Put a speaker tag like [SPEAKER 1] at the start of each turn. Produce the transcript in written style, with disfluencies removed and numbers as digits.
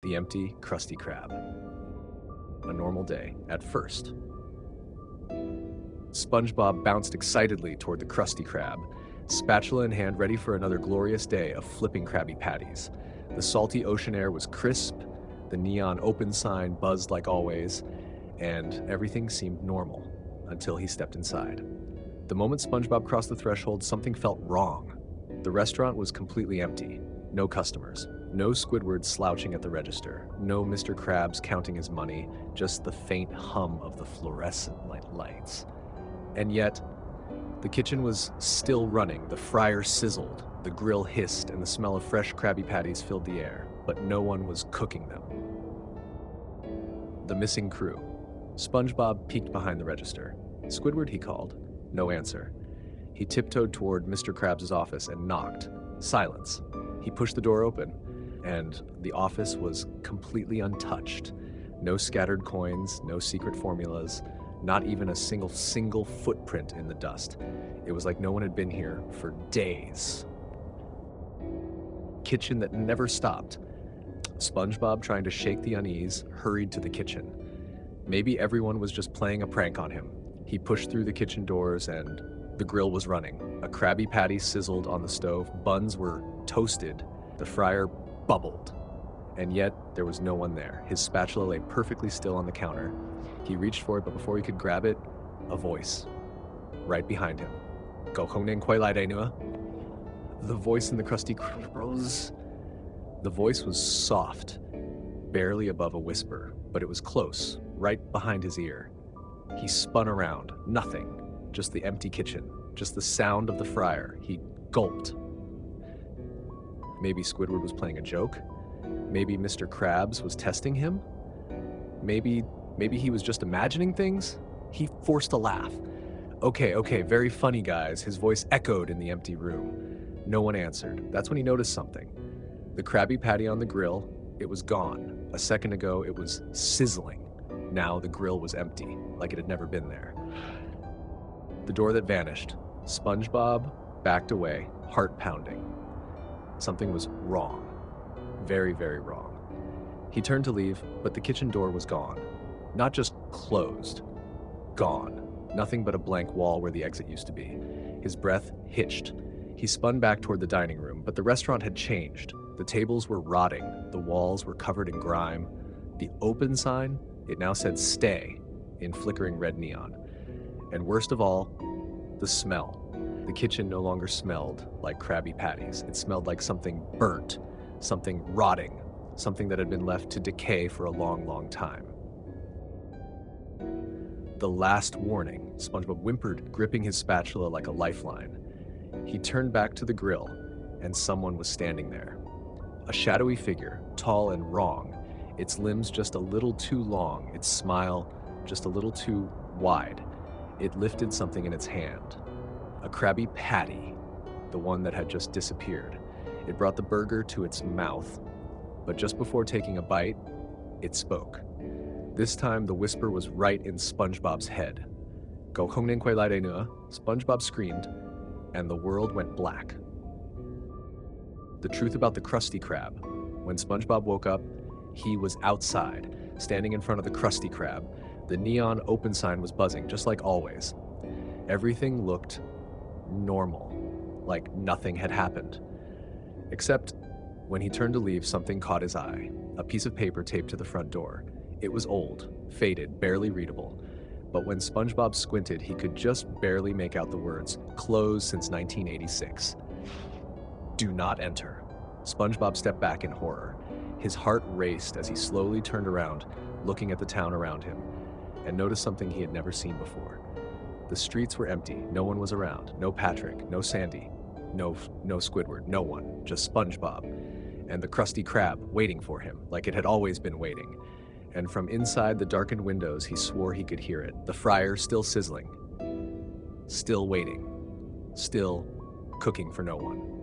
[SPEAKER 1] The empty, Krusty Krab. A normal day, at first. SpongeBob bounced excitedly toward the Krusty Krab, spatula in hand, ready for another glorious day of flipping Krabby Patties. The salty ocean air was crisp, the neon open sign buzzed like always, and everything seemed normal until he stepped inside. The moment SpongeBob crossed the threshold, something felt wrong. The restaurant was completely empty. No customers. No Squidward slouching at the register. No Mr. Krabs counting his money. Just the faint hum of the fluorescent lights. And yet, the kitchen was still running. The fryer sizzled. The grill hissed, and the smell of fresh Krabby Patties filled the air. But no one was cooking them. The missing crew. SpongeBob peeked behind the register. Squidward, he called. No answer. He tiptoed toward Mr. Krabs' office and knocked. Silence. He pushed the door open, and the office was completely untouched. No scattered coins, no secret formulas, not even a single footprint in the dust. It was like no one had been here for days. Kitchen that never stopped. SpongeBob, trying to shake the unease, hurried to the kitchen. Maybe everyone was just playing a prank on him. He pushed through the kitchen doors and the grill was running. A Krabby Patty sizzled on the stove, buns were toasted, the fryer bubbled. And yet, there was no one there. His spatula lay perfectly still on the counter. He reached for it, but before he could grab it, a voice. Right behind him. Go Hongnen Kwai Lai Nua. The voice in the Krusty Krab. The voice was soft, barely above a whisper, but it was close, right behind his ear. He spun around. Nothing. Just the empty kitchen. Just the sound of the fryer. He gulped. Maybe Squidward was playing a joke. Maybe Mr. Krabs was testing him. Maybe he was just imagining things. He forced a laugh. Okay, very funny, guys. His voice echoed in the empty room. No one answered. That's when he noticed something. The Krabby Patty on the grill, it was gone. A second ago, it was sizzling. Now the grill was empty, like it had never been there. The door that vanished. SpongeBob backed away, heart pounding. Something was wrong. Very, very wrong. He turned to leave, but the kitchen door was gone. Not just closed. Gone. Nothing but a blank wall where the exit used to be. His breath hitched. He spun back toward the dining room, but the restaurant had changed. The tables were rotting. The walls were covered in grime. The open sign, it now said stay in flickering red neon. And worst of all, the smell. The kitchen no longer smelled like Krabby Patties. It smelled like something burnt, something rotting, something that had been left to decay for a long, long time. The last warning, SpongeBob whimpered, gripping his spatula like a lifeline. He turned back to the grill, and someone was standing there. A shadowy figure, tall and wrong, its limbs just a little too long, its smile just a little too wide. It lifted something in its hand. A Krabby Patty, the one that had just disappeared. It brought the burger to its mouth, but just before taking a bite, it spoke. This time, the whisper was right in SpongeBob's head. Go Hongnen Kwai Lai Nua, SpongeBob screamed, and the world went black. The truth about the Krusty Krab. When SpongeBob woke up, he was outside, standing in front of the Krusty Krab. The neon open sign was buzzing, just like always. Everything looked normal, like nothing had happened. Except when he turned to leave, something caught his eye. A piece of paper taped to the front door. It was old, faded, barely readable. But when SpongeBob squinted, he could just barely make out the words, closed since 1986. Do not enter. SpongeBob stepped back in horror. His heart raced as he slowly turned around, looking at the town around him, and noticed something he had never seen before. The streets were empty. No one was around. No Patrick, no Sandy, no Squidward, no one. Just SpongeBob and the Krusty Krab waiting for him, like it had always been waiting. And from inside the darkened windows, he swore he could hear it. The fryer still sizzling, still waiting, still cooking for no one.